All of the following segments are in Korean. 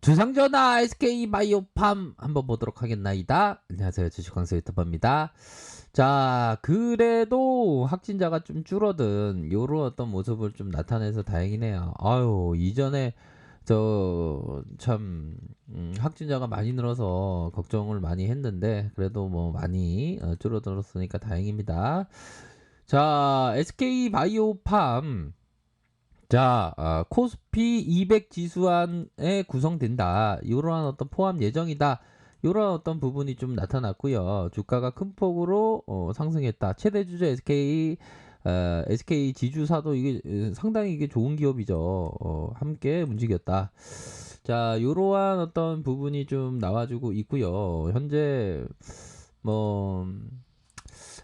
두상전화 SK바이오팜 한번 보도록 하겠나이다. 안녕하세요. 주식광수 유튜버입니다. 자, 그래도 확진자가 좀 줄어든 요런 어떤 모습을 좀 나타내서 다행이네요. 아유, 이전에 저 참 확진자가 많이 늘어서 걱정을 많이 했는데 그래도 뭐 많이 줄어들었으니까 다행입니다. 자, SK바이오팜 자, 코스피 200 지수안에 구성된다. 이러한 어떤 포함 예정이다. 이런 어떤 부분이 좀 나타났고요. 주가가 큰 폭으로 상승했다. 최대 주주 SK 지주사도 이게 상당히 이게 좋은 기업이죠. 함께 움직였다. 자, 이러한 어떤 부분이 좀 나와주고 있고요. 현재 뭐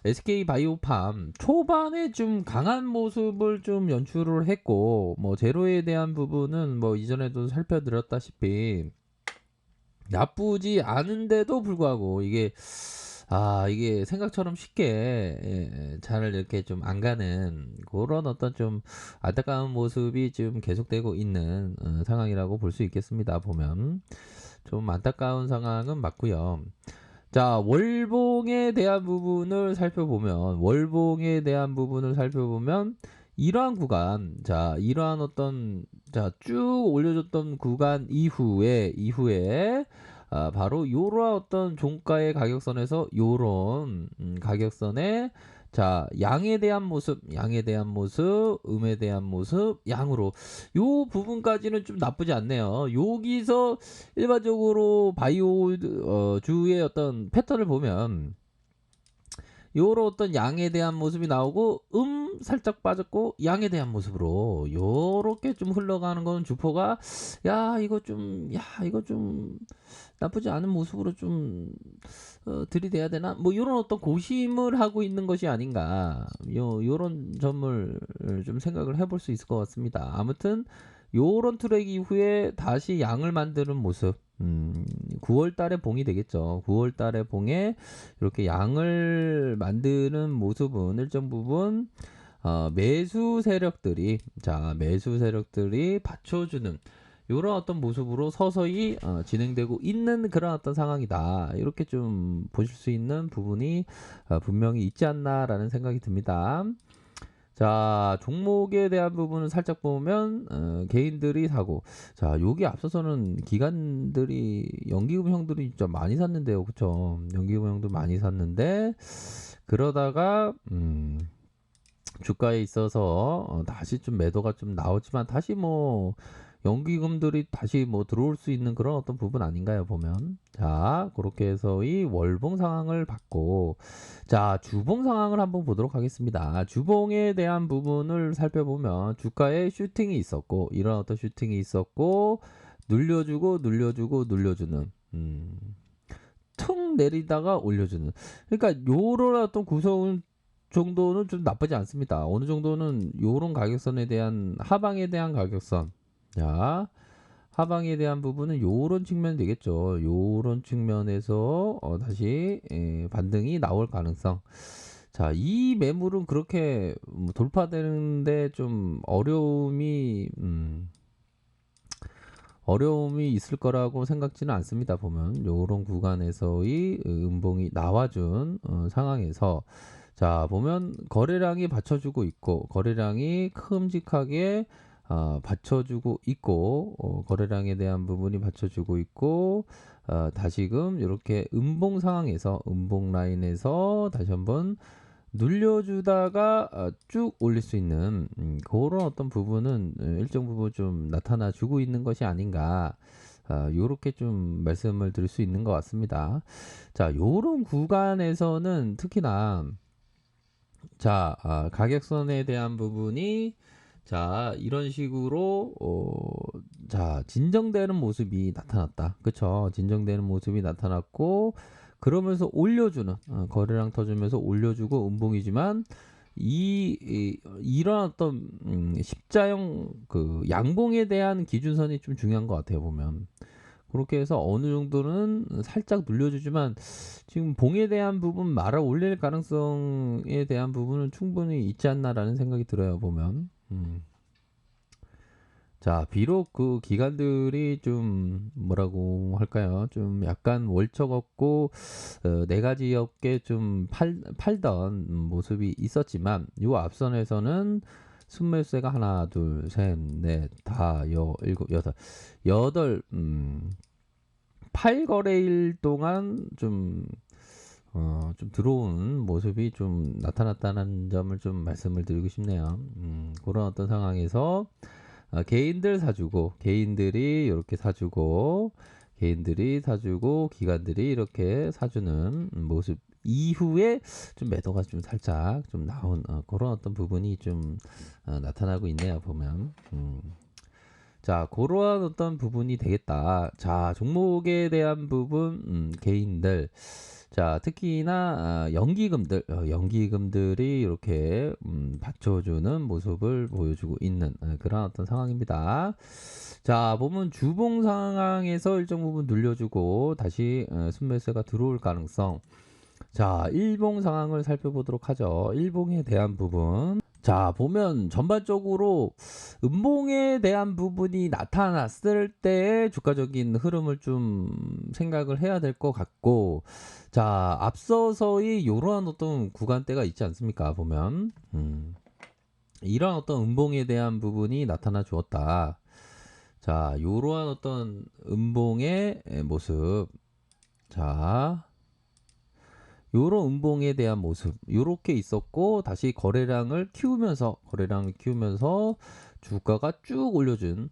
SK바이오팜 초반에 좀 강한 모습을 좀 연출을 했고 뭐 제로에 대한 부분은 뭐 이전에도 살펴드렸다시피 나쁘지 않은데도 불구하고 이게 생각처럼 쉽게 잘 이렇게 좀 안 가는 그런 어떤 좀 안타까운 모습이 좀 계속되고 있는 상황이라고 볼 수 있겠습니다. 보면 좀 안타까운 상황은 맞고요. 자, 월봉에 대한 부분을 살펴보면 이러한 구간, 자, 이러한 어떤 쭉 올려줬던 구간 이후에 바로 요러한 어떤 종가의 가격선에서 요런 가격선에 자, 양에 대한 모습, 음에 대한 모습, 양으로 요 부분까지는 좀 나쁘지 않네요. 여기서 일반적으로 바이오 주의 어떤 패턴을 보면 요런 어떤 양에 대한 모습이 나오고 살짝 빠졌고 양에 대한 모습으로 요렇게 좀 흘러가는 건 주포가 이거 좀 나쁘지 않은 모습으로 좀 들이대야 되나 뭐 요런 어떤 고심을 하고 있는 것이 아닌가 요런 점을 좀 생각을 해볼 수 있을 것 같습니다. 아무튼 요런 트랙 이후에 다시 양을 만드는 모습 9월 달에 봉이 되겠죠. 9월 달에 봉에 이렇게 양을 만드는 모습은 일정 부분 매수 세력들이 받쳐주는 이런 어떤 모습으로 서서히 진행되고 있는 그런 어떤 상황이다. 이렇게 좀 보실 수 있는 부분이 분명히 있지 않나라는 생각이 듭니다. 자, 종목에 대한 부분을 살짝 보면 개인들이 사고 자, 여기 앞서서는 기관들이 연기금형들이 진짜 많이 샀는데요. 그쵸? 연기금형도 많이 샀는데 그러다가 주가에 있어서 다시 좀 매도가 좀 나오지만 다시 뭐 연기금들이 다시 뭐 들어올 수 있는 그런 어떤 부분 아닌가요 보면 자 그렇게 해서 이 월봉 상황을 봤고 자 주봉 상황을 한번 보도록 하겠습니다. 주봉에 대한 부분을 살펴보면 주가에 슈팅이 있었고 이런 어떤 슈팅이 있었고 눌려주는 퉁 내리다가 올려주는 그러니까 요런 어떤 구성 정도는 좀 나쁘지 않습니다. 어느 정도는 요런 가격선에 대한 하방에 대한 가격선. 자, 하방에 대한 부분은 요런 측면 되겠죠. 요런 측면에서 다시 반등이 나올 가능성. 자, 이 매물은 그렇게 돌파되는데 좀 어려움이 있을 거라고 생각지는 않습니다. 보면 요런 구간에서의 음봉이 나와준 상황에서 자 보면 거래량이 받쳐주고 있고 거래량이 큼직하게 받쳐주고 있고 거래량에 대한 부분이 받쳐주고 있고 다시금 이렇게 음봉 상황에서 음봉 라인에서 다시 한번 눌려주다가 쭉 올릴 수 있는 그런 어떤 부분은 일정 부분 좀 나타나 주고 있는 것이 아닌가 요렇게 좀 말씀을 드릴 수 있는 것 같습니다. 자 요런 구간에서는 특히나 자 가격선에 대한 부분이 자 이런 식으로 자 진정되는 모습이 나타났다. 그쵸? 진정되는 모습이 나타났고 그러면서 올려주는 거래량 터주면서 올려주고 음봉이지만 이런 어떤 십자형 그 양봉에 대한 기준선이 좀 중요한 것 같아요 보면 그렇게 해서 어느 정도는 살짝 눌려주지만 지금 봉에 대한 부분 말아 올릴 가능성에 대한 부분은 충분히 있지 않나라는 생각이 들어요 보면 자, 비록 그 기관들이 좀 뭐라고 할까요? 좀 약간 월척없고 네 가지 업계 좀 팔던 모습이 있었지만 요 앞선에서는 순매수세가 하나, 둘, 셋, 넷, 다, 일곱, 여덟, 8거래일 동안 좀 들어온 모습이 좀 나타났다는 점을 좀 말씀을 드리고 싶네요. 그런 어떤 상황에서 개인들 사주고, 개인들이 이렇게 사주고, 개인들이 사주고, 기관들이 이렇게 사주는 모습 이후에 좀 매도가 좀 살짝 좀 나온 그런 어떤 부분이 좀 나타나고 있네요, 보면. 자, 그러한 어떤 부분이 되겠다. 자, 종목에 대한 부분, 개인들. 자, 특히나 연기금들, 연기금들이 이렇게 받쳐주는 모습을 보여주고 있는 그런 어떤 상황입니다. 자, 보면 주봉 상황에서 일정 부분 눌려주고 다시 순매수가 들어올 가능성. 자, 일봉 상황을 살펴보도록 하죠. 일봉에 대한 부분. 자, 보면 전반적으로 음봉에 대한 부분이 나타났을 때 주가적인 흐름을 좀 생각을 해야 될 것 같고, 자, 앞서서의 이러한 어떤 구간대가 있지 않습니까? 보면, 이런 어떤 음봉에 대한 부분이 나타나 주었다. 자, 이러한 어떤 음봉의 모습. 자, 요런 음봉에 대한 모습 요렇게 있었고 다시 거래량을 키우면서 주가가 쭉 올려준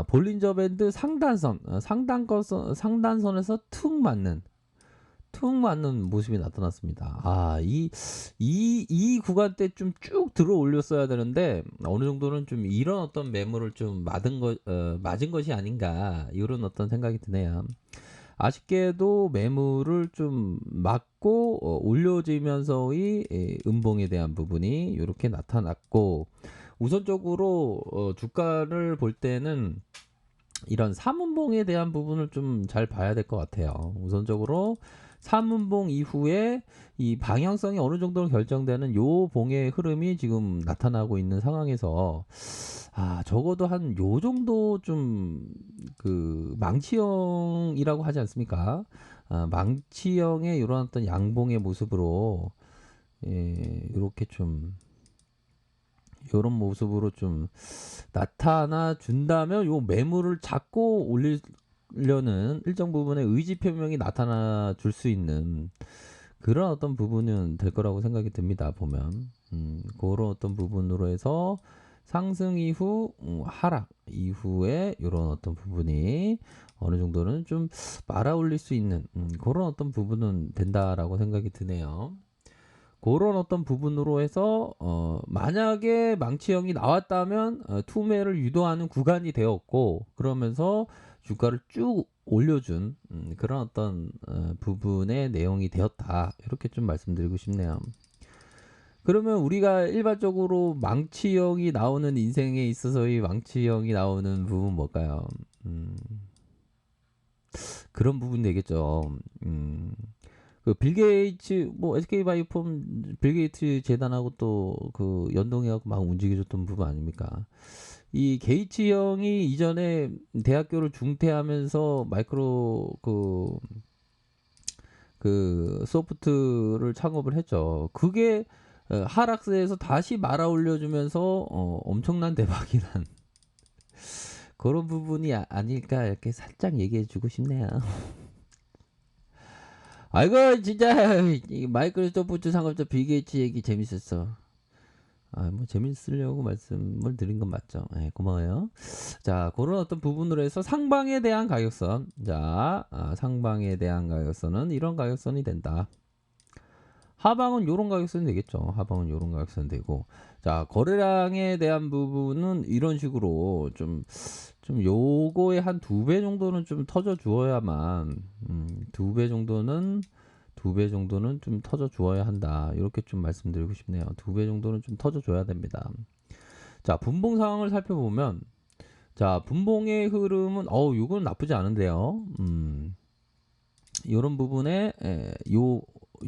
볼린저 밴드 상단선 상단선에서 툭 맞는 모습이 나타났습니다. 이 구간대 좀 쭉 들어 올렸어야 되는데 어느 정도는 좀 이런 어떤 매물을 좀 맞은 것이 아닌가 이런 어떤 생각이 드네요. 아쉽게도 매물을 좀 막고 올려지면서의 음봉에 대한 부분이 이렇게 나타났고 우선적으로 주가를 볼 때는 이런 3음봉에 대한 부분을 좀 잘 봐야 될 것 같아요. 우선적으로 3음봉 이후에 이 방향성이 어느 정도 결정되는 요 봉의 흐름이 지금 나타나고 있는 상황에서 적어도 한 요 정도 좀 그 망치형이라고 하지 않습니까? 망치형의 이런 어떤 양봉의 모습으로 이렇게 좀 이런 모습으로 좀 나타나 준다면 요 매물을 잡고 올리려는 일정 부분의 의지 표명이 나타나 줄 수 있는 그런 어떤 부분은 될 거라고 생각이 듭니다. 보면 그런 어떤 부분으로 해서 상승 이후 하락 이후에 이런 어떤 부분이 어느 정도는 좀 말아 올릴 수 있는 그런 어떤 부분은 된다라고 생각이 드네요. 그런 어떤 부분으로 해서 만약에 망치형이 나왔다면 투매를 유도하는 구간이 되었고 그러면서 주가를 쭉 올려준 그런 어떤 부분의 내용이 되었다 이렇게 좀 말씀드리고 싶네요. 그러면 우리가 일반적으로 망치형이 나오는 인생에 있어서의 망치형이 나오는 부분 뭘까요? 그런 부분 되겠죠. 그빌 게이츠 뭐 SK 바이오폼 빌 게이츠 재단하고 또 그 연동해갖고 막 움직여줬던 부분 아닙니까? 이 게이츠 형이 이전에 대학교를 중퇴하면서 마이크로 그 소프트를 창업을 했죠. 그게 하락세에서 다시 말아 올려주면서 엄청난 대박이 난 그런 부분이 아닐까 이렇게 살짝 얘기해주고 싶네요. 아이고 진짜 이 마이크로소프트 상업자 빌 게이츠 얘기 재밌었어. 뭐 재밌으려고 말씀을 드린 건 맞죠. 네, 고마워요. 자, 그런 어떤 부분으로 해서 상방에 대한 가격선. 자, 상방에 대한 가격선은 이런 가격선이 된다. 하방은 요런 가격선이 되겠죠. 하방은 요런 가격선이 되고. 자, 거래량에 대한 부분은 이런 식으로 좀 요거의 한 2배 정도는 좀 터져 주어야만, 2배 정도는 좀 터져 주어야 한다. 이렇게 좀 말씀드리고 싶네요. 2배 정도는 좀 터져 줘야 됩니다. 자, 분봉 상황을 살펴보면, 자, 분봉의 흐름은, 이건 나쁘지 않은데요. 이런 부분에,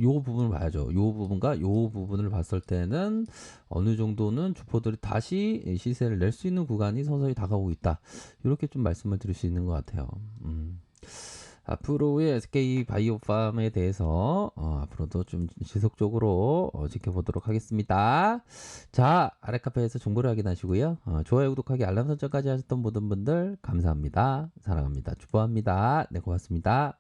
요 부분을 봐야죠. 요 부분과 요 부분을 봤을 때는 어느 정도는 주포들이 다시 시세를 낼 수 있는 구간이 서서히 다가오고 있다. 이렇게 좀 말씀을 드릴 수 있는 것 같아요. 앞으로의 SK 바이오팜에 대해서 앞으로도 좀 지속적으로 지켜보도록 하겠습니다. 자, 아래 카페에서 정보를 확인하시고요. 좋아요, 구독하기, 알람 설정까지 하셨던 모든 분들 감사합니다. 사랑합니다. 축복합니다. 네, 고맙습니다.